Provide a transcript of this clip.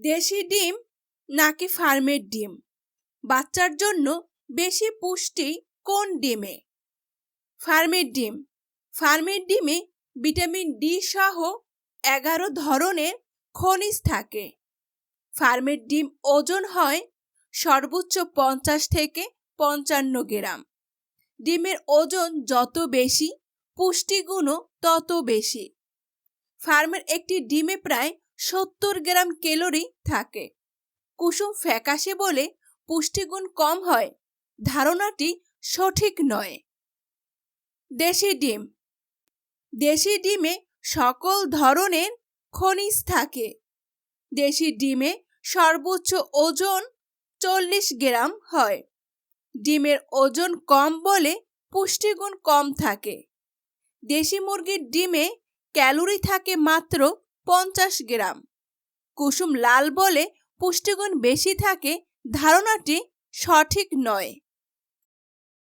দেশি ডিম নাকি ফার্মের ডিম? বাচ্চার জন্য বেশি পুষ্টি কোন ডিমে? ফার্মের ডিম। ফার্মের ডিমে ভিটামিন ডি সহ 11 ধরনের খনিজ থাকে। ফার্মের ডিম ওজন হয় সর্বোচ্চ 50 থেকে 55 গ্রাম। ডিমের ওজন যত বেশি, পুষ্টিগুণও তত বেশি। ফার্মের একটি ডিমে প্রায় 70 গ্রাম ক্যালোরি থাকে। কুসুম ফ্যাকাশে বলে পুষ্টিগুণ কম হয়, ধারণাটি সঠিক নয়। দেশি ডিম। দেশি ডিমে সকল ধরনের খনিজ থাকে। দেশি ডিমে সর্বোচ্চ ওজন 40 গ্রাম হয়। ডিমের ওজন কম বলে পুষ্টিগুণ কম থাকে। দেশি মুরগির ডিমে ক্যালোরি থাকে মাত্র 50 গ্রাম। কুসুম লাল বলে পুষ্টিগুণ বেশি থাকে, ধারণাটি সঠিক নয়।